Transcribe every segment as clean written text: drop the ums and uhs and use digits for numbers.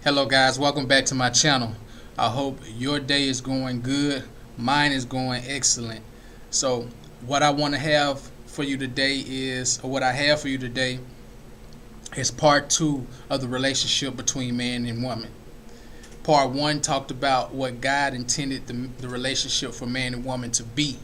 Hello guys, welcome back to my channel. I hope your day is going good. Mine is going excellent. So what I want to have for you today is, or what I have for you today is part 2 of the relationship between man and woman. Part 1 talked about what God intended the relationship for man and woman to be,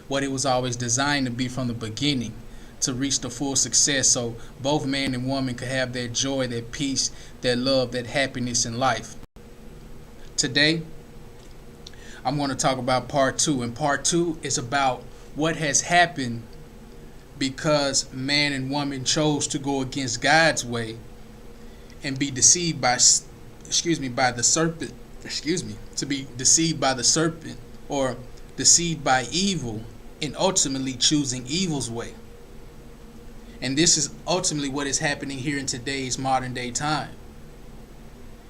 what it was always designed to be from the beginning, to reach the full success so both man and woman could have that joy, that peace, that love, that happiness in life. Today, I'm going to talk about part 2, and part 2 is about what has happened because man and woman chose to go against God's way and be deceived by the serpent, to be deceived by the serpent or deceived by evil and ultimately choosing evil's way. And this is ultimately what is happening here in today's modern day time.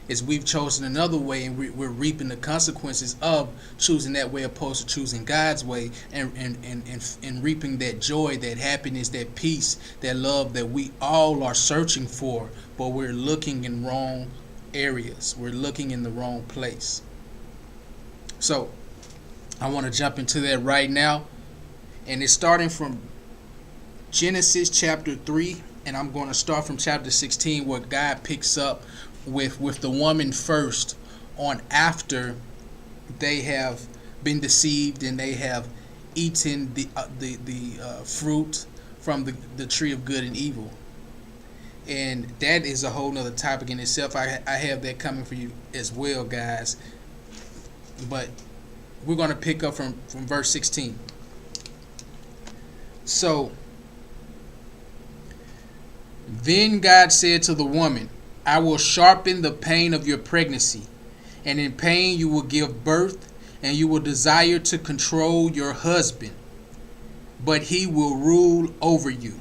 Is we've chosen another way, and we're reaping the consequences of choosing that way opposed to choosing God's way, and reaping that joy, that happiness, that peace, that love that we all are searching for, but we're looking in wrong areas. We're looking in the wrong place. So I want to jump into that right now, and it's starting from Genesis chapter 3, and I'm going to start from chapter 16, where God picks up with the woman first on after they have been deceived and they have eaten the fruit from the tree of good and evil. And that is a whole nother topic in itself. I have that coming for you as well, guys. But we're going to pick up from verse 16. So then God said to the woman, I will sharpen the pain of your pregnancy, and in pain you will give birth, and you will desire to control your husband, but he will rule over you.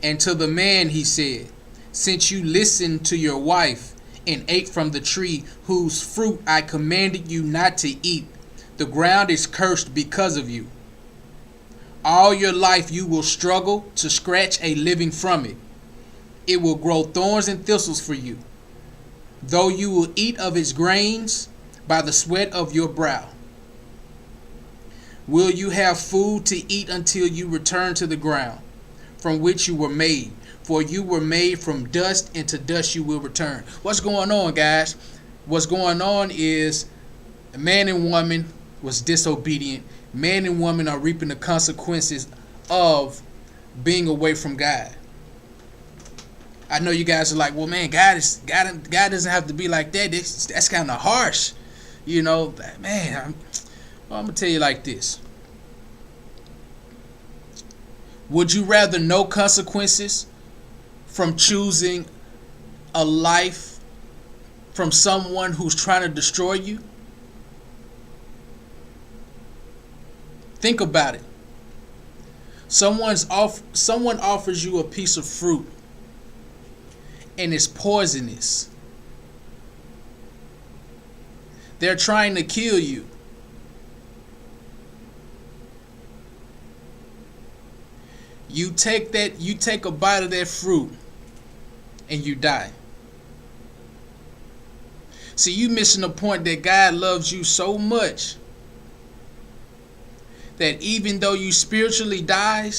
And to the man he said, since you listened to your wife and ate from the tree whose fruit I commanded you not to eat, the ground is cursed because of you. All your life you will struggle to scratch a living from it. It will grow thorns and thistles for you, though you will eat of its grains by the sweat of your brow. Will you have food to eat until you return to the ground, from which you were made? For you were made from dust, and to dust you will return. What's going on, guys? What's going on is man and woman was disobedient. Man and woman are reaping the consequences of being away from God. I know you guys are like, well, man, God doesn't have to be like that. That's kind of harsh, you know. Man, I'm gonna tell you like this. Would you rather no consequences from choosing a life from someone who's trying to destroy you? Think about it. Someone offers you a piece of fruit and it's poisonous. They're trying to kill you. You take a bite of that fruit and you die. See, you missing the point that God loves you so much that even though you spiritually die,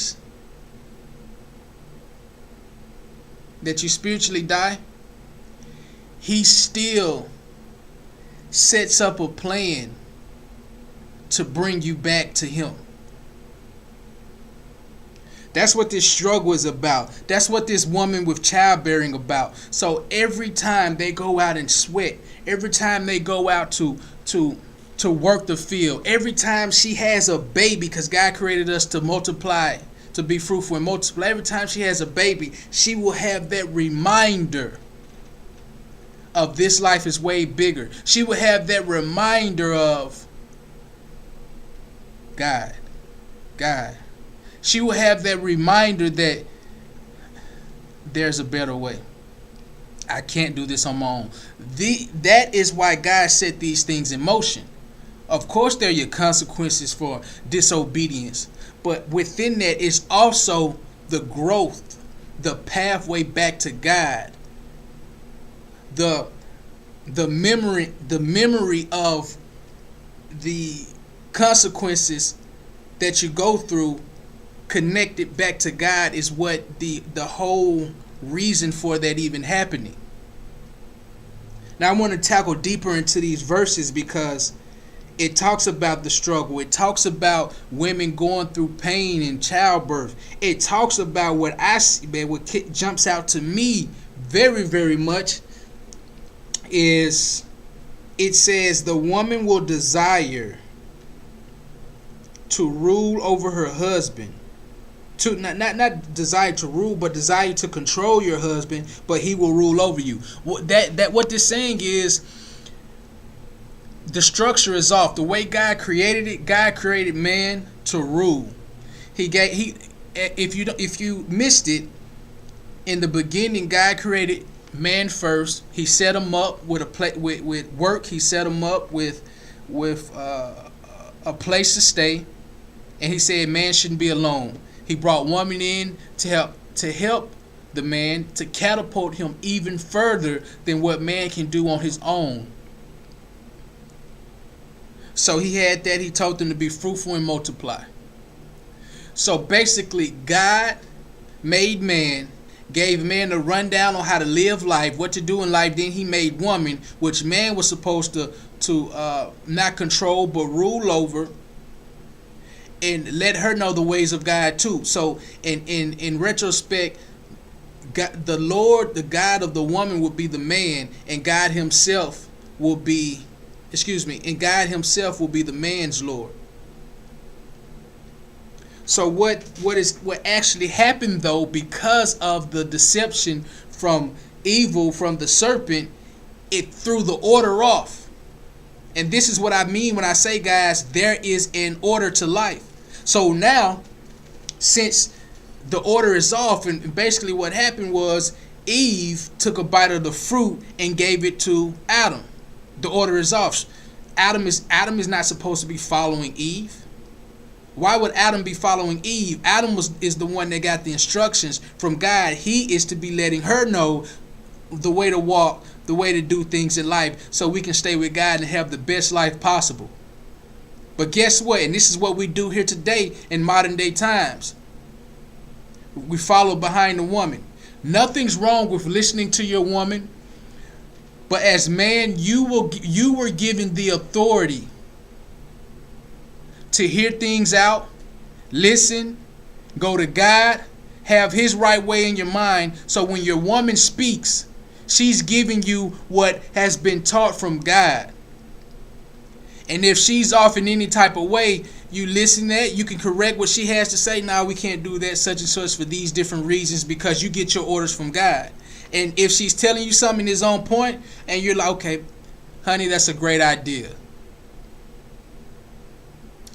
he still sets up a plan to bring you back to him. That's what this struggle is about. That's what this woman with childbearing about. So every time they go out and sweat, every time they go out to work the field, every time she has a baby, because God created us to multiply, to be fruitful and multiply. Every time she has a baby, she will have that reminder of this life is way bigger. She will have that reminder of God. She will have that reminder that there's a better way. I can't do this on my own. That is why God set these things in motion. Of course, there are your consequences for disobedience, but within that is also the growth, the pathway back to God, the the memory of the consequences that you go through connected back to God is what the whole reason for that even happening. Now I want to tackle deeper into these verses because it talks about the struggle. It talks about women going through pain in childbirth. It talks about what I see, man, what jumps out to me very, very much is it says the woman will desire to rule over her husband. To not desire to rule, but desire to control your husband, but he will rule over you. What this saying is, the structure is off. The way God created it, God created man to rule. If you missed it, in the beginning, God created man first. He set him up with work. He set him up with a place to stay, and he said man shouldn't be alone. He brought woman in to help the man, to catapult him even further than what man can do on his own. So he had that. He told them to be fruitful and multiply. So basically, God made man, gave man a rundown on how to live life, what to do in life. Then he made woman, which man was supposed to not control but rule over, and let her know the ways of God too. So in retrospect, God, the Lord, the God of the woman, will be the man, and God himself will be, and God himself will be the man's Lord. So what actually happened though, because of the deception from evil, from the serpent, it threw the order off. And this is what I mean when I say, guys, there is an order to life. So now, since the order is off, and basically what happened was Eve took a bite of the fruit and gave it to Adam. The order is off. Adam is not supposed to be following Eve. Why would Adam be following Eve? Adam is the one that got the instructions from God. He is to be letting her know the way to walk, the way to do things in life, so we can stay with God and have the best life possible. But guess what? And this is what we do here today in modern day times. We follow behind the woman. Nothing's wrong with listening to your woman, but as man, you were given the authority to hear things out, listen, go to God, have his right way in your mind. So when your woman speaks, she's giving you what has been taught from God. And if she's off in any type of way, you listen to that. You can correct what she has to say. Now we can't do that, such and such, for these different reasons, because you get your orders from God. And if she's telling you something is on point, and you're like, okay, honey, that's a great idea,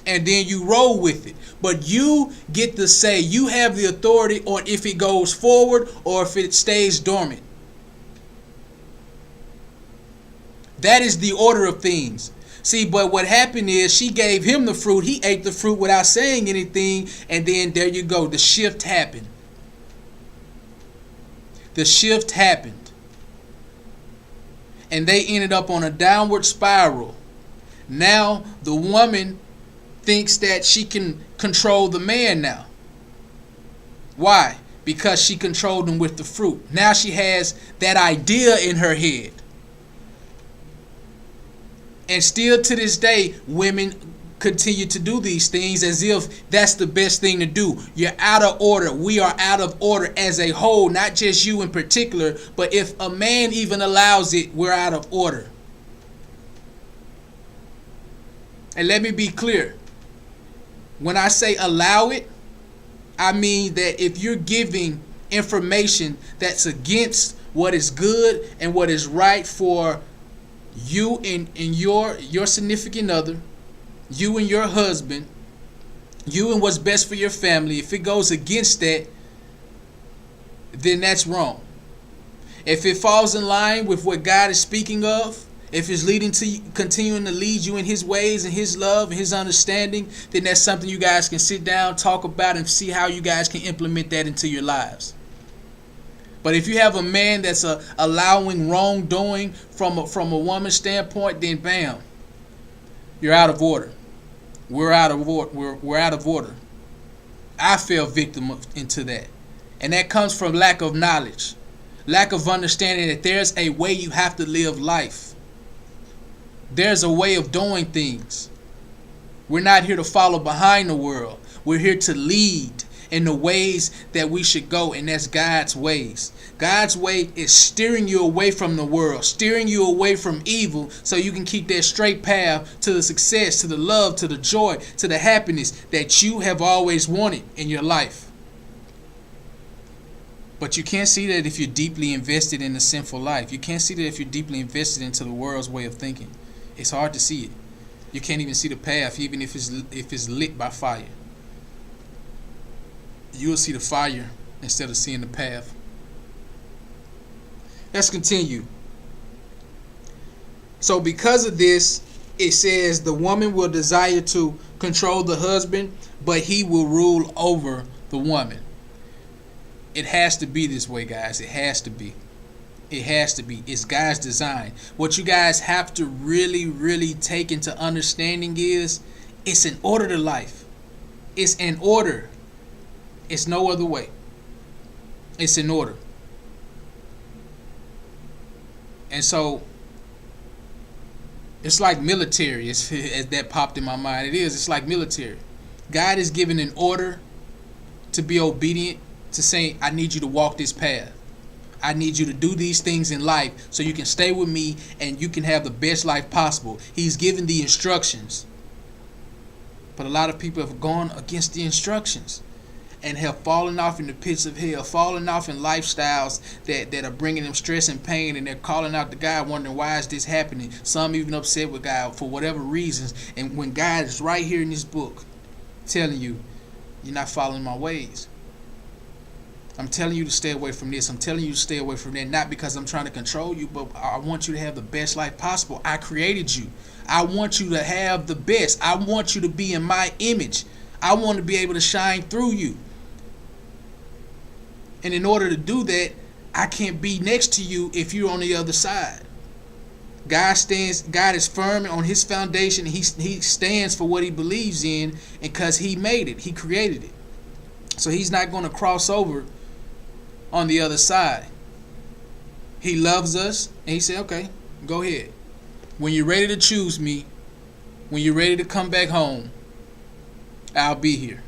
and then you roll with it. But you get to say, you have the authority on if it goes forward or if it stays dormant. That is the order of things. See, but what happened is she gave him the fruit. He ate the fruit without saying anything. And then there you go. The shift happened. The shift happened. And they ended up on a downward spiral. Now the woman thinks that she can control the man now. Why? Because she controlled him with the fruit. Now she has that idea in her head. And still to this day, women continue to do these things as if that's the best thing to do. You're out of order. We are out of order as a whole, not just you in particular, but if a man even allows it, we're out of order. And let me be clear. When I say allow it, I mean that if you're giving information that's against what is good and what is right for you and your significant other, you and your husband, you and what's best for your family, if it goes against that, then that's wrong. If it falls in line with what God is speaking of, if it's leading to continuing to lead you in his ways and his love and his understanding, then that's something you guys can sit down, talk about, and see how you guys can implement that into your lives. But if you have a man that's allowing wrongdoing from a woman's standpoint, then bam, you're out of order. We're out of order. We're out of order. I fell victim into that, and that comes from lack of knowledge, lack of understanding that there's a way you have to live life. There's a way of doing things. We're not here to follow behind the world. We're here to lead in the ways that we should go, and that's God's ways. God's way is steering you away from the world, steering you away from evil, so you can keep that straight path to the success, to the love, to the joy, to the happiness that you have always wanted in your life. But you can't see that if you're deeply invested in the sinful life. You can't see that if you're deeply invested into the world's way of thinking. It's hard to see it. You can't even see the path, even if it's lit by fire. You'll see the fire instead of seeing the path. Let's continue. So because of this, it says the woman will desire to control the husband, but he will rule over the woman. It has to be this way, guys. It has to be. It has to be. It's God's design. What you guys have to really, really take into understanding is it's an order to life. It's an order. It's no other way. It's in order. And so it's like military, as that popped in my mind. It is. It's like military. God is giving an order to be obedient, to say, I need you to walk this path. I need you to do these things in life so you can stay with me and you can have the best life possible. He's given the instructions. But a lot of people have gone against the instructions and have fallen off in the pits of hell, fallen off in lifestyles that are bringing them stress and pain, and they're calling out to God wondering, why is this happening? Some even upset with God for whatever reasons. And when God is right here in this book telling you, you're not following my ways. I'm telling you to stay away from this. I'm telling you to stay away from that. Not because I'm trying to control you, but I want you to have the best life possible. I created you. I want you to have the best. I want you to be in my image. I want to be able to shine through you. And in order to do that, I can't be next to you if you're on the other side. God is firm on his foundation. He stands for what he believes in, because he made it. He created it. So he's not going to cross over on the other side. He loves us, and he said, okay, go ahead. When you're ready to choose me, when you're ready to come back home, I'll be here.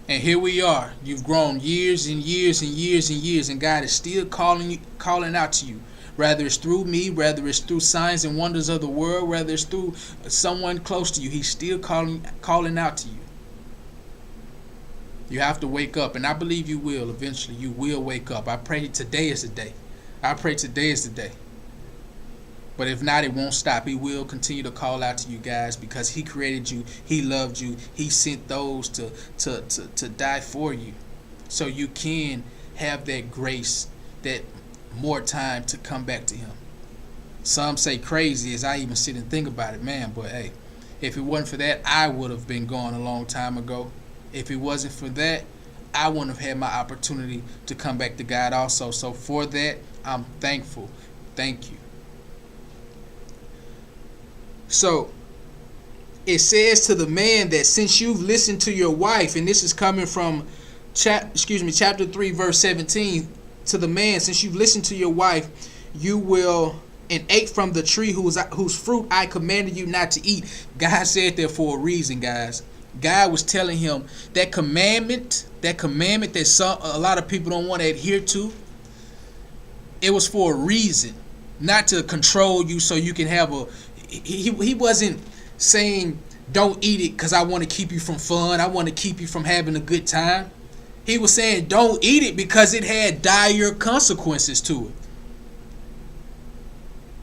And here we are. You've grown years and years and years and years, and God is still calling out to you. Whether it's through me, whether it's through signs and wonders of the world, whether it's through someone close to you, he's still calling out to you. You have to wake up, and I believe you will eventually. You will wake up. I pray today is the day. I pray today is the day. But if not, it won't stop. He will continue to call out to you guys, because he created you. He loved you. He sent those to die for you, so you can have that grace, that more time to come back to him. Some say crazy as I even sit and think about it, man. But hey, if it wasn't for that, I would have been gone a long time ago. If it wasn't for that, I wouldn't have had my opportunity to come back to God also. So for that, I'm thankful. Thank you. So it says to the man that since you've listened to your wife, and this is coming from chapter 3, verse 17, to the man, since you've listened to your wife, you will and ate from the tree whose fruit I commanded you not to eat. God said that for a reason, guys. God was telling him that commandment that a lot of people don't want to adhere to, it was for a reason, not to control you so you can have he wasn't saying don't eat it because I want to keep you from fun, I want to keep you from having a good time. He was saying don't eat it because it had dire consequences to it.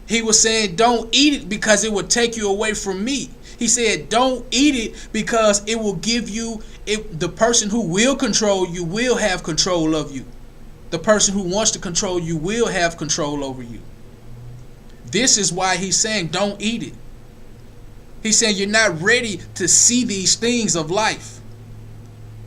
He was saying don't eat it because it would take you away from me. He said don't eat it because it will give you, the person who will control you will have control of you. The person who wants to control you will have control over you. This is why he's saying don't eat it. He's saying you're not ready to see these things of life.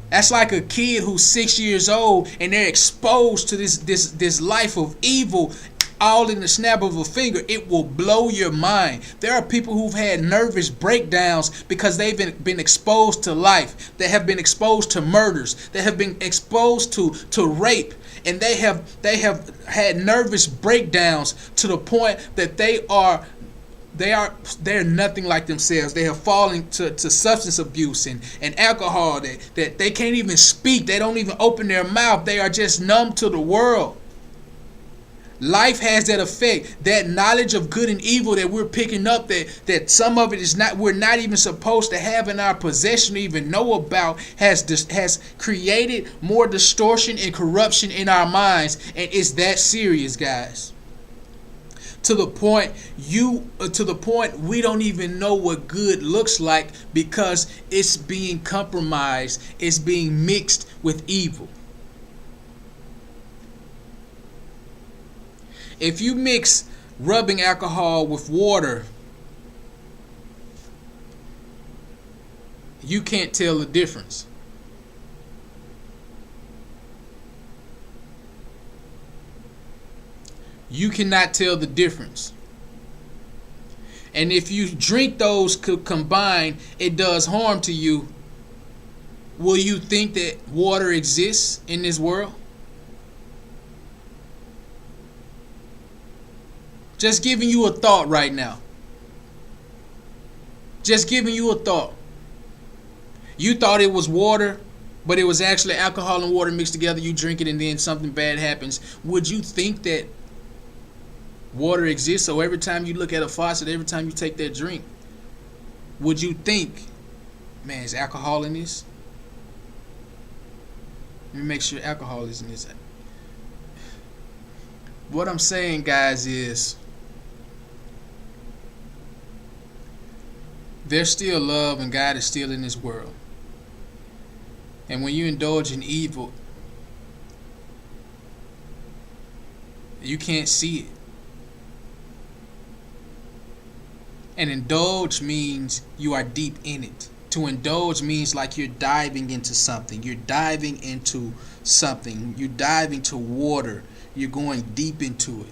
That's like a kid who's 6 years old and they're exposed to this life of evil all in the snap of a finger. It will blow your mind. There are people who've had nervous breakdowns because they've been exposed to life. They have been exposed to murders. They have been exposed to rape. And they have had nervous breakdowns to the point that they're nothing like themselves. They have fallen to substance abuse and alcohol that they can't even speak. They don't even open their mouth. They are just numb to the world. Life has that effect. That knowledge of good and evil that we're picking up, that some of it is not, we're not even supposed to have in our possession or even know about, has created more distortion and corruption in our minds, and it's that serious, guys. To the point we don't even know what good looks like because it's being compromised, it's being mixed with evil. If you mix rubbing alcohol with water, you can't tell the difference. You cannot tell the difference. And if you drink those combined, it does harm to you. Will you think that water exists in this world? Just giving you a thought right now. Just giving you a thought. You thought it was water, but it was actually alcohol and water mixed together. You drink it and then something bad happens. Would you think that water exists? So every time you look at a faucet, every time you take that drink, would you think, man, is alcohol in this? Let me make sure alcohol is in this. What I'm saying, guys, is there's still love and God is still in this world. And when you indulge in evil, you can't see it. And indulge means you are deep in it. To indulge means like you're diving into something. You're diving into something. You're diving to water. You're going deep into it.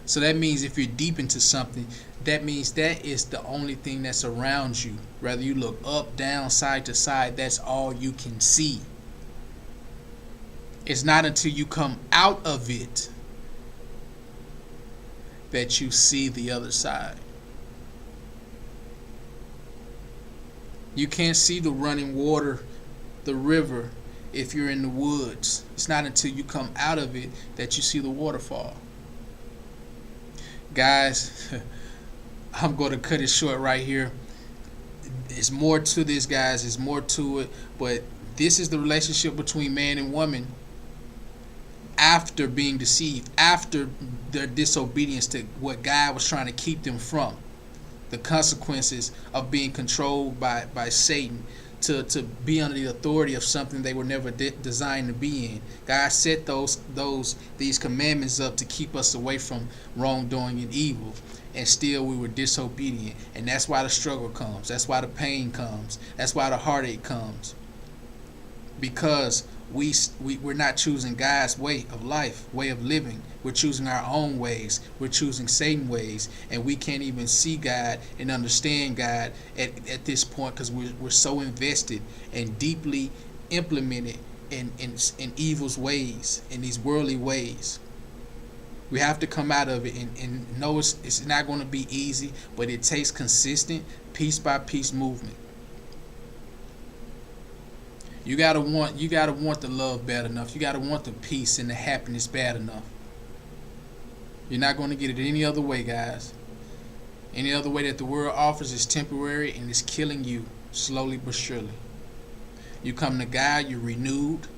So that means if you're deep into something, that means that is the only thing that's around you. Whether you look up, down, side to side, that's all you can see. It's not until you come out of it that you see the other side. You can't see the running water, the river, if you're in the woods. It's not until you come out of it that you see the waterfall. Guys, I'm going to cut it short right here. There's more to this, guys. There's more to it. But this is the relationship between man and woman after being deceived, after their disobedience to what God was trying to keep them from. The consequences of being controlled by Satan to be under the authority of something they were never designed to be in. God set these commandments up to keep us away from wrongdoing and evil, and still we were disobedient. And that's why the struggle comes. That's why the pain comes. That's why the heartache comes. Because we're not choosing God's way of life, way of living. We're choosing our own ways. We're choosing Satan's ways, and we can't even see God and understand God at this point because we're so invested and deeply implemented in evil's ways, in these worldly ways. We have to come out of it and know it's not going to be easy, but it takes consistent, piece by piece movement. You gotta want the love bad enough. You gotta want the peace and the happiness bad enough. You're not going to get it any other way, guys. Any other way that the world offers is temporary and it's killing you slowly but surely. You come to God, you're renewed,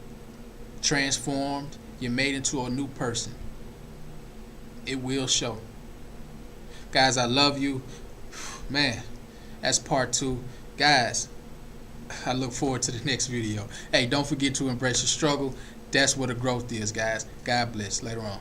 transformed, you're made into a new person. It will show. Guys, I love you. Man, that's part 2. Guys, I look forward to the next video. Hey, don't forget to embrace your struggle. That's where the growth is, guys. God bless. Later on.